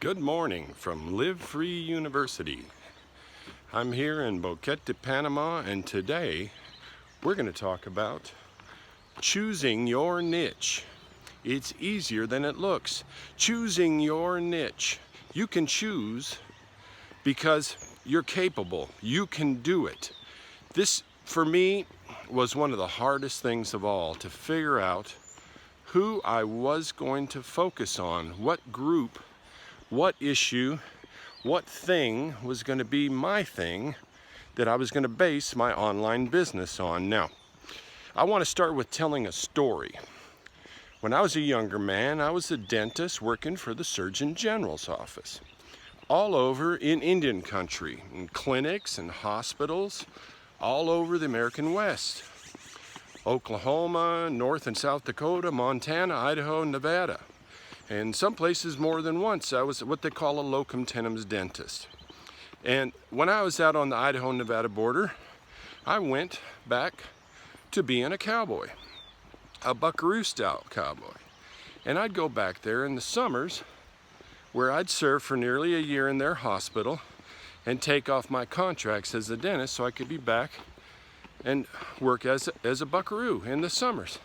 Good morning from Live Free University. I'm here in Boquete, Panama, and today we're going to talk about choosing your niche. It's easier than it looks. Choosing your niche. You can choose because you're capable. You can do it. This, for me, was one of the hardest things of all, to figure out who I was going to focus on, what group, what issue, what thing was going to be my thing that I was going to base my online business on. Now, I want to start with telling a story. When I was a younger man, I was a dentist working for the Surgeon General's office all over in Indian country, in clinics and hospitals all over the American West. Oklahoma, North and South Dakota, Montana, Idaho, Nevada. And some places more than once. I was what they call a locum tenens dentist. And when I was out on the Idaho-Nevada border, I went back to being a cowboy, a buckaroo-style cowboy. And I'd go back there in the summers where I'd serve for nearly a year in their hospital and take off my contracts as a dentist so I could be back and work as a buckaroo in the summers.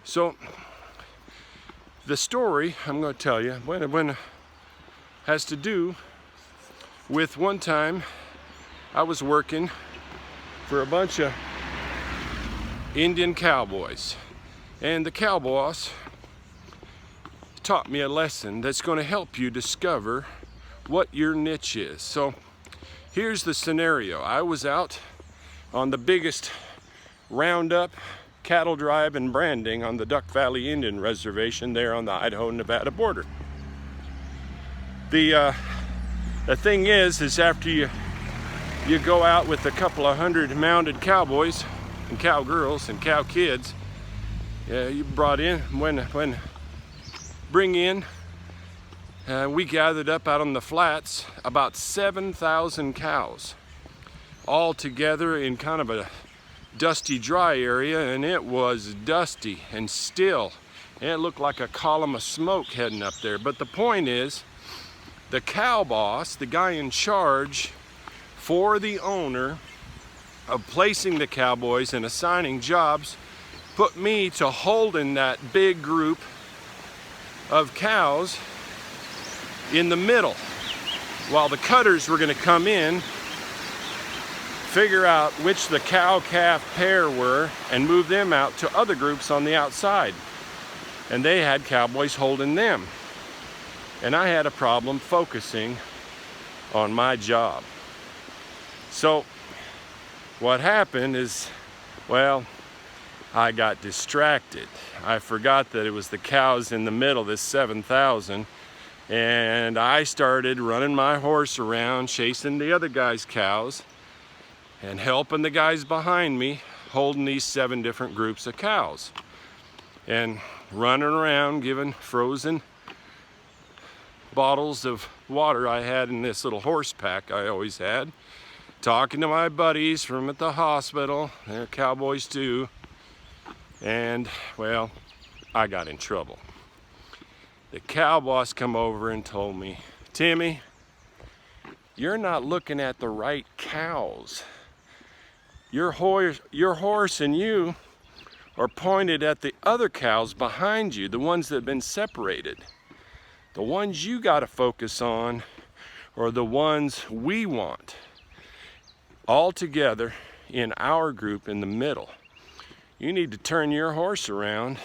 So the story I'm going to tell you when has to do with one time I was working for a bunch of Indian cowboys, and the cow boss taught me a lesson that's going to help you discover what your niche is. So here's the scenario. I was out on the biggest roundup, cattle drive, and branding on the Duck Valley Indian Reservation there on the Idaho-Nevada border. The thing is after you go out with a couple of hundred mounted cowboys and cowgirls and cow kids, you brought in we gathered up out on the flats about 7,000 cows all together in kind of a dusty, dry area, and it was dusty and still. And it looked like a column of smoke heading up there. But the point is, the cow boss, the guy in charge for the owner of placing the cowboys and assigning jobs, put me to holding that big group of cows in the middle while the cutters were going to come in, figure out which the cow-calf pair were, and move them out to other groups on the outside. And they had cowboys holding them. And I had a problem focusing on my job. So what happened is, well, I got distracted. I forgot that it was the cows in the middle, this 7,000, and I started running my horse around, chasing the other guy's cows, and helping the guys behind me holding these 7 different groups of cows, and running around giving frozen bottles of water I had in this little horse pack I always had, talking to my buddies from at the hospital. They're cowboys too. And well, I got in trouble. The cow boss come over and told me, "Timmy, you're not looking at the right cows. Your horse and you are pointed at the other cows behind you, the ones that have been separated. The ones you got to focus on are the ones we want all together in our group in the middle. You need to turn your horse around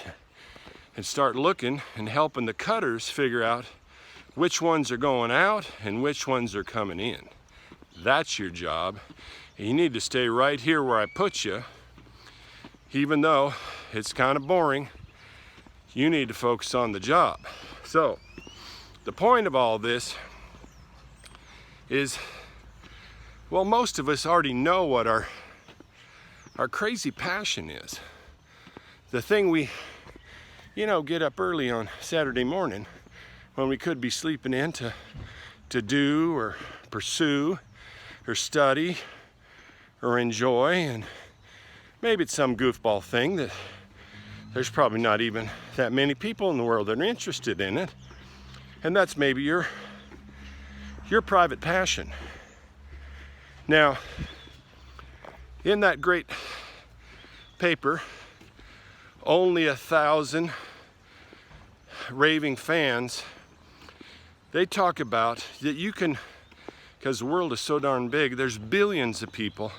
and start looking and helping the cutters figure out which ones are going out and which ones are coming in. That's your job. You need to stay right here where I put you. Even though it's kind of boring, you need to focus on the job." So the point of all this is, well, most of us already know what our crazy passion is. The thing we, get up early on Saturday morning when we could be sleeping in to do or pursue or study or enjoy, and maybe it's some goofball thing there's probably not even that many people in the world that are interested in it. And that's maybe your private passion. Now, in that great paper, Only 1,000 Raving Fans, they talk about that you can, because the world is so darn big, there's billions of people,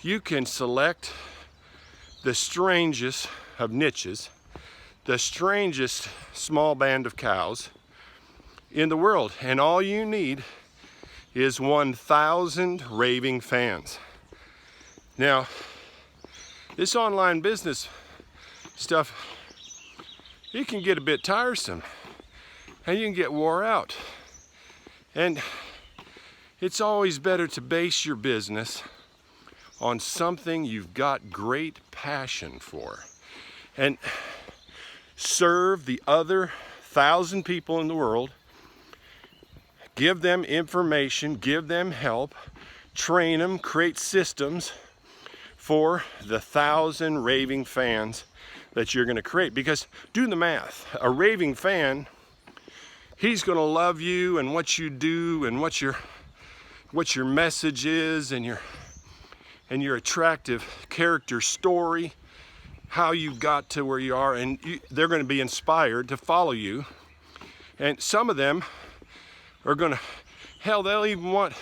you can select the strangest of niches, the strangest small band of cows in the world, and all you need is 1,000 Raving Fans. Now, this online business stuff, it can get a bit tiresome and you can get wore out. And it's always better to base your business on something you've got great passion for and serve the other 1,000 people in the world. Give them information, give them help, train them, create systems for the 1,000 Raving Fans that you're going to create. Because do the math, a raving fan, he's going to love you and what you do and what your message is and your attractive character story, how you got to where you are, and they're going to be inspired to follow you. And some of them are gonna, hell, they'll even want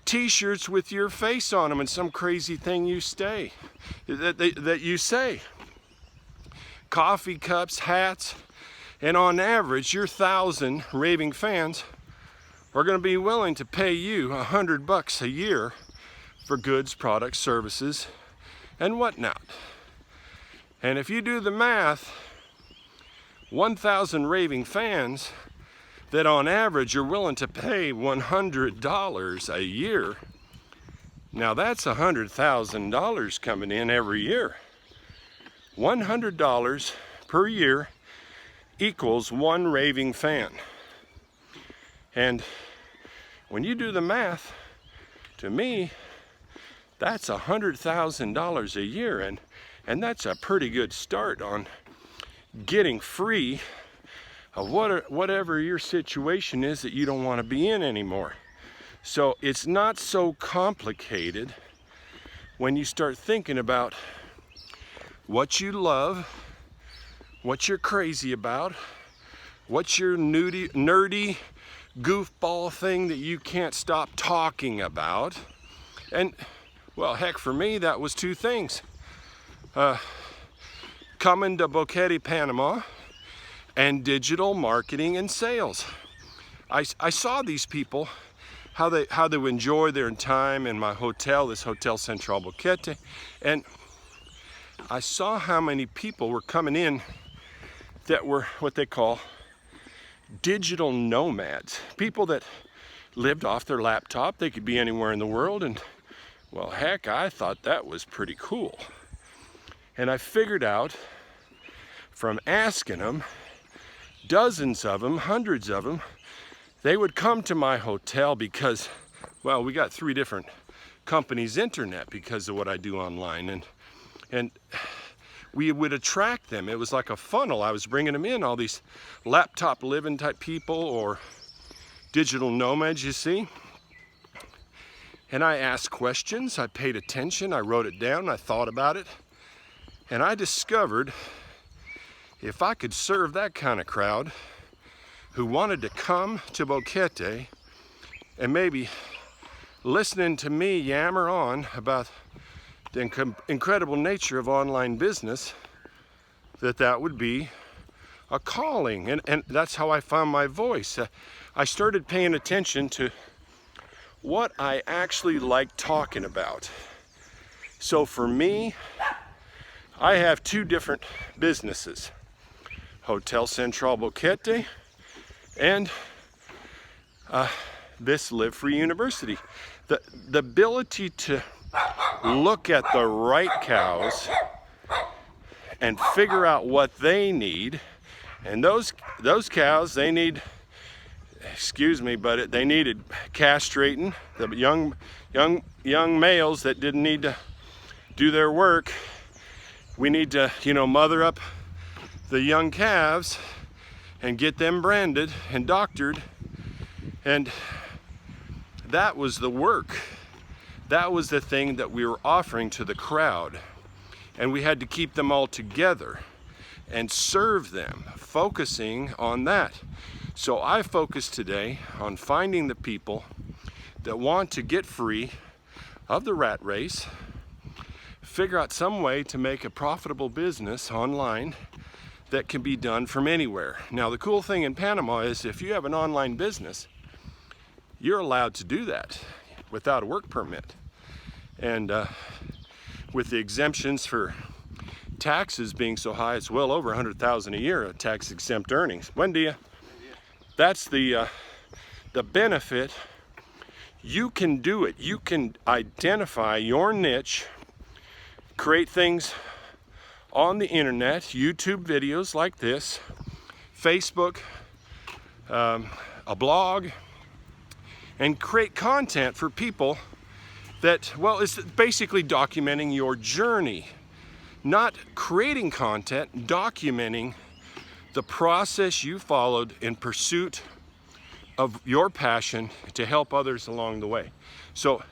t-shirts with your face on them and some crazy thing that you say. Coffee cups, hats, and on average, your 1,000 Raving Fans are gonna be willing to pay you $100 a year for goods, products, services, and whatnot. And if you do the math, 1,000 Raving Fans that on average are willing to pay $100 a year. Now that's $100,000 coming in every year. $100 per year equals one Raving Fan. And when you do the math, to me, that's $100,000 a year, and that's a pretty good start on getting free of whatever your situation is that you don't want to be in anymore. So it's not so complicated when you start thinking about what you love, what you're crazy about, what's your nerdy goofball thing that you can't stop talking about. And well, heck, for me that was two things. Coming to Boquete, Panama, and digital marketing and sales. I saw these people, how they would enjoy their time in my hotel, this Hotel Central Boquete, and I saw how many people were coming in that were what they call digital nomads. People that lived off their laptop. They could be anywhere in the world, and well, heck, I thought that was pretty cool. And I figured out from asking them, dozens of them, hundreds of them, they would come to my hotel because, well, we got 3 different companies' internet because of what I do online, and we would attract them. It was like a funnel. I was bringing them in, all these laptop living type people or digital nomads, you see. And I asked questions, I paid attention, I wrote it down, I thought about it, and I discovered if I could serve that kind of crowd who wanted to come to Boquete and maybe listening to me yammer on about the incredible nature of online business, that would be a calling. And that's how I found my voice. I started paying attention to what I actually like talking about. So for me, I have 2 different businesses. Hotel Central Boquete and this Live Free University. The ability to look at the right cows and figure out what they need, and those cows, they need, excuse me, but they needed castrating. The young males that didn't need to do their work, We need to, you know, mother up the young calves and get them branded and doctored. And that was the work. That was the thing that we were offering to the crowd. And we had to keep them all together and serve them, focusing on that. So I focus today on finding the people that want to get free of the rat race, figure out some way to make a profitable business online that can be done from anywhere. Now, the cool thing in Panama is if you have an online business, you're allowed to do that without a work permit. And with the exemptions for taxes being so high, it's well over 100,000 a year of tax exempt earnings. Buen dia. That's the benefit. You can do it. You can identify your niche, create things on the internet, YouTube videos like this, Facebook, a blog, and create content for people that, well, it's basically documenting your journey, not creating content, documenting the process you followed in pursuit of your passion to help others along the way. So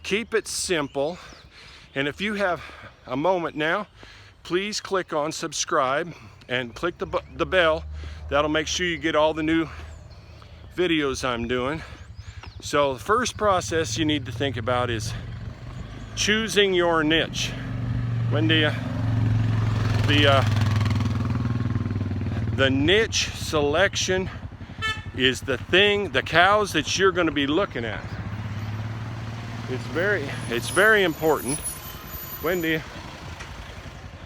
keep it simple. And if you have a moment now, please click on subscribe and click the bell. That'll make sure you get all the new videos I'm doing. So the first process you need to think about is choosing your niche. Buen dia. The niche selection is the thing, the cows that you're going to be looking at. It's very important. Buen dia.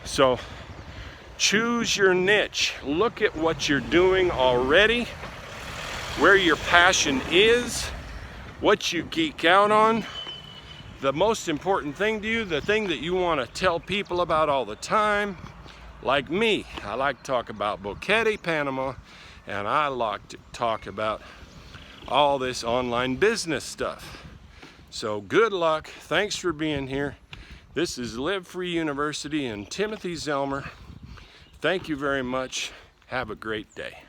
So choose your niche. Look at what you're doing already, where your passion is, what you geek out on, the most important thing to you, the thing that you want to tell people about all the time. Like me, I like to talk about Boquete, Panama, and I like to talk about all this online business stuff. So good luck. Thanks for being here. This is Live Free University and Timothy Zellmer. Thank you very much. Have a great day.